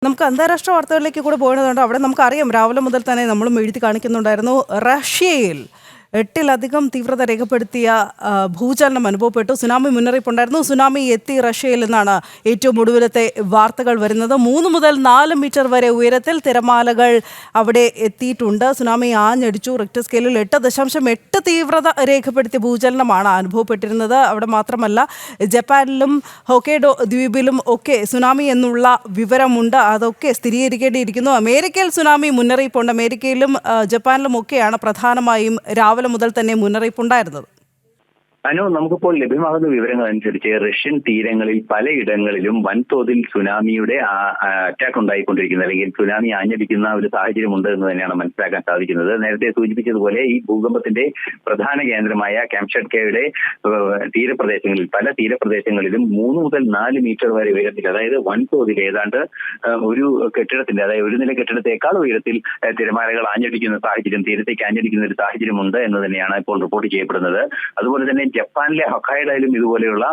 നമുക്ക് അന്താരാഷ്ട്ര വാർത്തകളിലേക്ക് കൂടെ പോകേണ്ടതുണ്ട്. അവിടെ നമുക്കറിയാം, രാവിലെ മുതൽ തന്നെ നമ്മളും എഴുതി കാണിക്കുന്നുണ്ടായിരുന്നു. റഷ്യയിൽ 8-ലധികം തീവ്രത രേഖപ്പെടുത്തിയ ഭൂചലനം അനുഭവപ്പെട്ടു. സുനാമി മുന്നറിയിപ്പുണ്ടായിരുന്നു. സുനാമി എത്തി റഷ്യയിൽ നിന്നാണ് ഏറ്റവും ഒടുവിലത്തെ വാർത്തകൾ വരുന്നത്. 3 മുതൽ 4 മീറ്റർ വരെ ഉയരത്തിൽ തിരമാലകൾ അവിടെ എത്തിയിട്ടുണ്ട്. സുനാമി ആഞ്ഞടിച്ചു. റിക്ടർ സ്കെയിലിൽ 8.8 തീവ്രത രേഖപ്പെടുത്തിയ ഭൂചലനമാണ് അനുഭവപ്പെട്ടിരുന്നത്. അവിടെ മാത്രമല്ല, ജപ്പാനിലും ഹൊക്കൈഡോ ദ്വീപിലും ഒക്കെ സുനാമി എന്നുള്ള വിവരമുണ്ട്. അതൊക്കെ സ്ഥിരീകരിക്കേണ്ടിയിരിക്കുന്നു. അമേരിക്കയിൽ സുനാമി മുന്നറിയിപ്പുണ്ട്. അമേരിക്കയിലും ജപ്പാനിലും ഒക്കെയാണ് പ്രധാനമായും രാവിലെ മുതൽ തന്നെ മുന്നറിയിപ്പുണ്ടായിരുന്നത്. നമുക്കിപ്പോൾ ലഭ്യമാകുന്ന വിവരങ്ങൾ അനുസരിച്ച് റഷ്യൻ തീരങ്ങളിൽ പലയിടങ്ങളിലും വൻതോതിൽ സുനാമിയുടെ അറ്റാക്ക് ഉണ്ടായിക്കൊണ്ടിരിക്കുന്നത്, അല്ലെങ്കിൽ സുനാമി ആഞ്ഞടിക്കുന്ന ഒരു സാഹചര്യമുണ്ട് എന്ന് തന്നെയാണ് മനസ്സിലാക്കാൻ സാധിക്കുന്നത്. നേരത്തെ സൂചിപ്പിച്ചതുപോലെ ഈ ഭൂകമ്പത്തിന്റെ പ്രധാന കേന്ദ്രമായ കാംചട്കയുടെ തീരപ്രദേശങ്ങളിൽ, പല തീരപ്രദേശങ്ങളിലും 3 മുതൽ 4 മീറ്റർ വരെ ഉയരത്തിൽ, അതായത് വൻതോതിൽ ഏതാണ്ട് ഒരു കെട്ടിടത്തിന്റെ, അതായത് ഒരു നില കെട്ടിടത്തെക്കാൾ ഉയരത്തിൽ തിരമാലകൾ ആഞ്ഞടിക്കുന്ന സാഹചര്യം, തീരത്തേക്ക് ആഞ്ഞടിക്കുന്ന ഒരു സാഹചര്യമുണ്ട് എന്ന് തന്നെയാണ് ഇപ്പോൾ റിപ്പോർട്ട് ചെയ്യപ്പെടുന്നത്. അതുപോലെ തന്നെ ജപ്പാനിലെ ഹൊക്കൈഡോയിലും ഇതുപോലെയുള്ള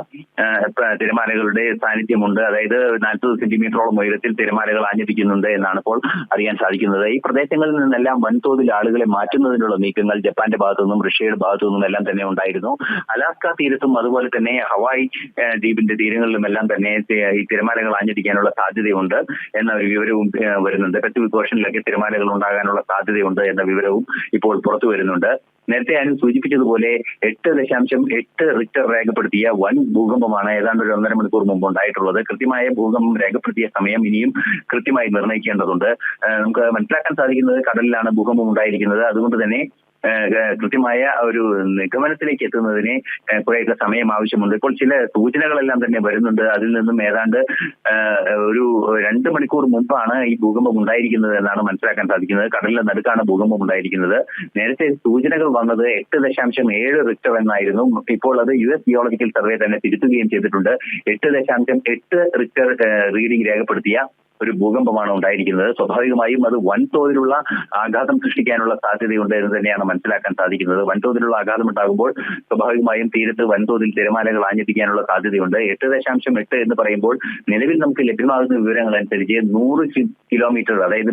തിരമാലകളുടെ സാന്നിധ്യമുണ്ട്. അതായത് 40 സെന്റിമീറ്ററോളം ഉയരത്തിൽ തിരമാലകൾ ആഞ്ഞടിക്കുന്നുണ്ട് എന്നാണ് ഇപ്പോൾ അറിയാൻ സാധിക്കുന്നത്. ഈ പ്രദേശങ്ങളിൽ നിന്നെല്ലാം വൻതോതിൽ ആളുകളെ മാറ്റുന്നതിനുള്ള നീക്കങ്ങൾ ജപ്പാന്റെ ഭാഗത്തു നിന്നും റഷ്യയുടെ ഭാഗത്തു നിന്നും എല്ലാം തന്നെ ഉണ്ടായിരുന്നു. അലാസ്ക തീരത്തും അതുപോലെ തന്നെ ഹവായ് ദ്വീപിന്റെ തീരങ്ങളിലും എല്ലാം തന്നെ ഈ തിരമാലകൾ ആഞ്ഞടിക്കാനുള്ള സാധ്യതയുണ്ട് എന്ന ഒരു വിവരവും വരുന്നുണ്ട്. പസഫിക് ഓഷനിലൊക്കെ തിരമാലകൾ ഉണ്ടാകാനുള്ള സാധ്യതയുണ്ട് എന്ന വിവരവും ഇപ്പോൾ പുറത്തു വരുന്നുണ്ട്. നേരത്തെ ഞാൻ സൂചിപ്പിച്ചതുപോലെ 8.8 റിക്ടർ രേഖപ്പെടുത്തിയ വൻ ഭൂകമ്പമാണ് ഏതാണ്ട് ഒരു 1.5 മണിക്കൂർ മുമ്പ് ഉണ്ടായിട്ടുള്ളത്. കൃത്യമായ ഭൂകമ്പം രേഖപ്പെടുത്തിയ സമയം ഇനിയും കൃത്യമായി നിർണ്ണയിക്കേണ്ടതുണ്ട്. നമുക്ക് മനസ്സിലാക്കാൻ സാധിക്കുന്നത് കടലിലാണ് ഭൂകമ്പം ഉണ്ടായിരിക്കുന്നത്. അതുകൊണ്ട് തന്നെ കൃത്യമായ ഒരു നിഗമനത്തിലേക്ക് എത്തുന്നതിന് കുറേയൊക്കെ സമയം ആവശ്യമുണ്ട്. ഇപ്പോൾ ചില സൂചനകളെല്ലാം തന്നെ വരുന്നുണ്ട്. അതിൽ നിന്നും ഏതാണ്ട് ഒരു 2 മണിക്കൂർ മുമ്പാണ് ഈ ഭൂകമ്പം ഉണ്ടായിരിക്കുന്നത് എന്നാണ് മനസ്സിലാക്കാൻ സാധിക്കുന്നത്. കടലിന്റെ നടുക്കാണ് ഭൂകമ്പം ഉണ്ടായിരിക്കുന്നത്. നേരത്തെ സൂചനകൾ വന്നത് 8.7 റിക്ടർ എന്നായിരുന്നു. ഇപ്പോൾ അത് US ജിയോളജിക്കൽ സർവേ തന്നെ തിരുത്തുകയും ചെയ്തിട്ടുണ്ട്. 8.8 റിക്ടർ റീഡിംഗ് രേഖപ്പെടുത്തിയ ഒരു ഭൂകമ്പമാണ് ഉണ്ടായിരിക്കുന്നത്. സ്വാഭാവികമായും അത് വൻതോതിലുള്ള ആഘാതം സൃഷ്ടിക്കാനുള്ള സാധ്യതയുണ്ട് എന്ന് തന്നെയാണ് മനസ്സിലാക്കാൻ സാധിക്കുന്നത്. വൻതോതിലുള്ള ആഘാതം ഉണ്ടാകുമ്പോൾ സ്വാഭാവികമായും തീരത്ത് വൻതോതിൽ തിരമാലകൾ ആഞ്ഞടിക്കാനുള്ള സാധ്യതയുണ്ട്. 8.8 എന്ന് പറയുമ്പോൾ നിലവിൽ നമുക്ക് ലഭ്യമാകുന്ന വിവരങ്ങൾ അനുസരിച്ച് 100 കിലോമീറ്റർ, അതായത്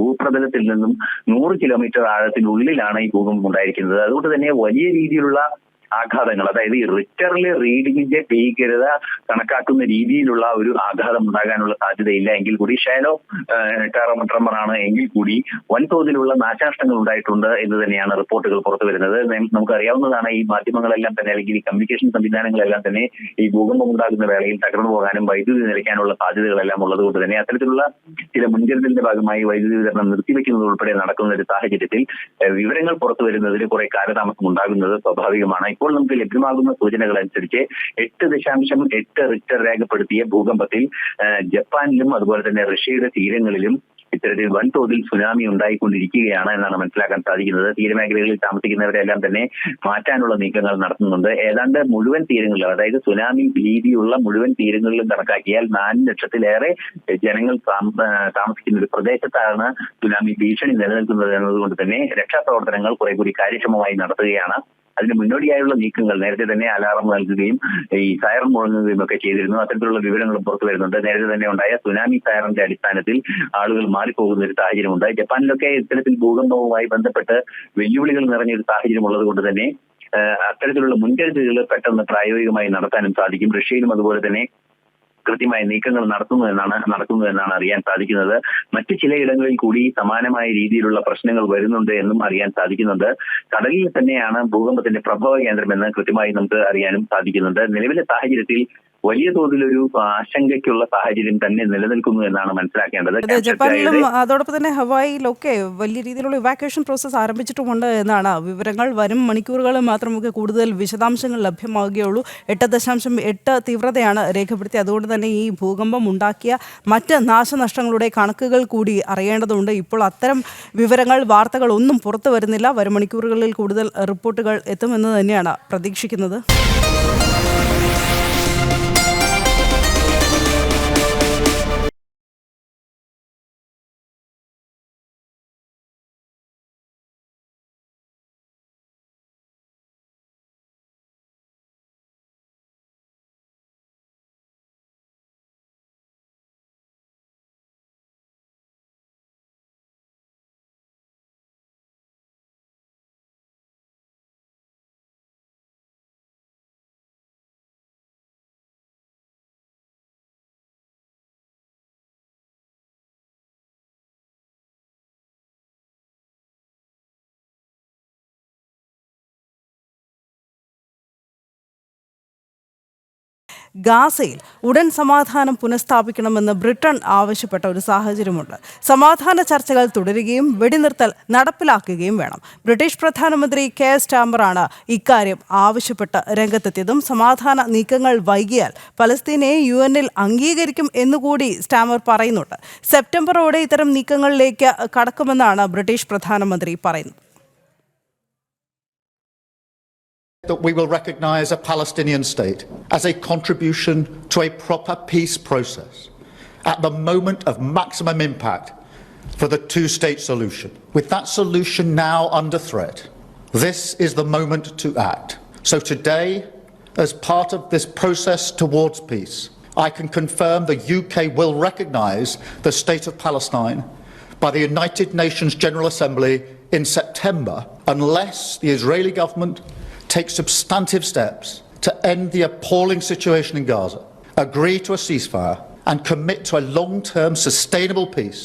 ഭൂപ്രതലത്തിൽ നിന്നും 100 കിലോമീറ്റർ ആഴത്തിനുള്ളിലാണ് ഈ ഭൂകമ്പം ഉണ്ടായിരിക്കുന്നത്. അതുകൊണ്ട് തന്നെ വലിയ രീതിയിലുള്ള ആഘാതങ്ങൾ, അതായത് ഈ റിക്ടറിലെ റീഡിങ്ങിന്റെ ഭീകരത കണക്കാക്കുന്ന രീതിയിലുള്ള ഒരു ആഘാതം ഉണ്ടാകാനുള്ള സാധ്യതയില്ല. എങ്കിൽ കൂടി ഷാലോ ട്രമറാണ് എങ്കിൽ കൂടി വൻതോതിലുള്ള നാശനഷ്ടങ്ങൾ ഉണ്ടായിട്ടുണ്ട് എന്ന് തന്നെയാണ് റിപ്പോർട്ടുകൾ പുറത്തു വരുന്നത്. നമുക്കറിയാവുന്നതാണ്, ഈ മാധ്യമങ്ങളെല്ലാം തന്നെ, അല്ലെങ്കിൽ ഈ കമ്മ്യൂണിക്കേഷൻ സംവിധാനങ്ങളെല്ലാം തന്നെ ഈ ഭൂകമ്പം ഉണ്ടാകുന്ന വേളയിൽ തകർന്നു പോകാനും വൈദ്യുതി നിലയ്ക്കാനുള്ള സാധ്യതകളെല്ലാം ഉള്ളതുകൊണ്ട് തന്നെ അത്തരത്തിലുള്ള ചില മുൻകരുതലിന്റെ ഭാഗമായി വൈദ്യുതി വിതരണം നിർത്തിവെക്കുന്നത് ഉൾപ്പെടെ നടക്കുന്ന ഒരു സാഹചര്യത്തിൽ വിവരങ്ങൾ പുറത്തു വരുന്നതിന് കുറെ കാലതാമസം ഉണ്ടാകുന്നത് സ്വാഭാവികമാണ്. ഇപ്പോൾ നമുക്ക് ലഭ്യമാകുന്ന സൂചനകൾ അനുസരിച്ച് 8.8 റിക്ടർ രേഖപ്പെടുത്തിയ ഭൂകമ്പത്തിൽ ജപ്പാനിലും അതുപോലെ തന്നെ റഷ്യയുടെ തീരങ്ങളിലും ഇത്തരത്തിൽ വൻതോതിൽ സുനാമി ഉണ്ടായിക്കൊണ്ടിരിക്കുകയാണ് എന്നാണ് മനസ്സിലാക്കാൻ സാധിക്കുന്നത്. തീരമേഖലകളിൽ താമസിക്കുന്നവരെല്ലാം തന്നെ മാറ്റാനുള്ള നീക്കങ്ങൾ നടത്തുന്നുണ്ട്. ഏതാണ്ട് മുഴുവൻ തീരങ്ങളിലും, അതായത് സുനാമി ഭീതിയുള്ള മുഴുവൻ തീരങ്ങളിലും കണക്കാക്കിയാൽ 4 ലക്ഷത്തിലേറെ ജനങ്ങൾ താമസിക്കുന്ന ഒരു പ്രദേശത്താണ് സുനാമി ഭീഷണി നിലനിൽക്കുന്നത് എന്നതുകൊണ്ട് തന്നെ രക്ഷാപ്രവർത്തനങ്ങൾ കുറെ കൂടി കാര്യക്ഷമമായി നടത്തുകയാണ്. അതിന് മുന്നോടിയായുള്ള നീക്കങ്ങൾ നേരത്തെ തന്നെ അലാറം നൽകുകയും ഈ സൈറൺ മുഴങ്ങുകയും ഒക്കെ ചെയ്തിരുന്നു. അത്തരത്തിലുള്ള വിവരങ്ങളും പുറത്തു വരുന്നുണ്ട്. നേരത്തെ തന്നെ ഉണ്ടായ സുനാമി സൈറന്റെ അടിസ്ഥാനത്തിൽ ആളുകൾ മാറിപ്പോകുന്ന ഒരു സാഹചര്യമുണ്ട്. ജപ്പാനിലൊക്കെ ഇത്തരത്തിൽ ഭൂകമ്പവുമായി ബന്ധപ്പെട്ട് വെല്ലുവിളികൾ നിറഞ്ഞൊരു സാഹചര്യം ഉള്ളത് കൊണ്ട് തന്നെ അത്തരത്തിലുള്ള മുൻകരുതലുകൾ പെട്ടെന്ന് പ്രായോഗികമായി നടത്താനും സാധിക്കും. റഷ്യയിലും അതുപോലെ തന്നെ കൃത്യമായ നീക്കങ്ങൾ നടത്തുന്നു എന്നാണ് അറിയാൻ സാധിക്കുന്നത്. മറ്റു ചിലയിടങ്ങളിൽ കൂടി സമാനമായ രീതിയിലുള്ള പ്രശ്നങ്ങൾ വരുന്നുണ്ട് എന്നും അറിയാൻ സാധിക്കുന്നുണ്ട്. കടലിൽ തന്നെയാണ് ഭൂകമ്പത്തിന്റെ പ്രഭവ കേന്ദ്രമെന്ന് കൃത്യമായി നമുക്ക് അറിയാനും സാധിക്കുന്നുണ്ട്. നിലവിലെ സാഹചര്യത്തിൽ വലിയ തോതിലൊരു ആശങ്കയ്ക്കുള്ള സാഹചര്യം തന്നെ നിലനിൽക്കുന്നു എന്നാണ് മനസ്സിലാക്കേണ്ടത്. ജപ്പാനിലും അതോടൊപ്പം തന്നെ ഹവായിലൊക്കെ വലിയ രീതിയിലുള്ള ഇവാക്യുവേഷൻ പ്രോസസ് ആരംഭിച്ചിട്ടുമുണ്ട് എന്നാണ് വിവരങ്ങൾ. വരും മണിക്കൂറുകളിൽ മാത്രം നമുക്ക് കൂടുതൽ വിശദാംശങ്ങൾ ലഭ്യമാവുകയുള്ളൂ. 8.8 തീവ്രതയാണ് രേഖപ്പെടുത്തി. അതുകൊണ്ട് തന്നെ ഈ ഭൂകമ്പം ഉണ്ടാക്കിയ മറ്റ് നാശനഷ്ടങ്ങളുടെ കണക്കുകൾ കൂടി അറിയേണ്ടതുണ്ട്. ഇപ്പോൾ അത്തരം വിവരങ്ങൾ, വാർത്തകൾ ഒന്നും പുറത്തു വരുന്നില്ല. വരും മണിക്കൂറുകളിൽ കൂടുതൽ റിപ്പോർട്ടുകൾ എത്തുമെന്ന് തന്നെയാണ് പ്രതീക്ഷിക്കുന്നത്. ഗാസയിൽ ഉടൻ സമാധാനം പുനഃസ്ഥാപിക്കണമെന്ന് ബ്രിട്ടൻ ആവശ്യപ്പെട്ട ഒരു സാഹചര്യമുണ്ട്. സമാധാന ചർച്ചകൾ തുടരുകയും വെടിനിർത്തൽ നടപ്പിലാക്കുകയും വേണം. ബ്രിട്ടീഷ് പ്രധാനമന്ത്രി കെയർ സ്റ്റാമറാണ് ഇക്കാര്യം ആവശ്യപ്പെട്ട് രംഗത്തെത്തിയതും. സമാധാന നീക്കങ്ങൾ വൈകിയാൽ പലസ്തീനെ UN-ൽ അംഗീകരിക്കും എന്നുകൂടി സ്റ്റാമർ പറയുന്നുണ്ട്. സെപ്റ്റംബറോടെ ഇത്തരം നീക്കങ്ങളിലേക്ക് കടക്കുമെന്നാണ് ബ്രിട്ടീഷ് പ്രധാനമന്ത്രി പറയുന്നത്. That we will recognise a Palestinian state as a contribution to a proper peace process at the moment of maximum impact for the two-state solution. With that solution now under threat, this is the moment to act. So today, as part of this process towards peace, I can confirm the UK will recognise the state of Palestine by the United Nations General Assembly in September unless the Israeli government take substantive steps to end the appalling situation in Gaza, agree to a ceasefire and commit to a long-term sustainable peace.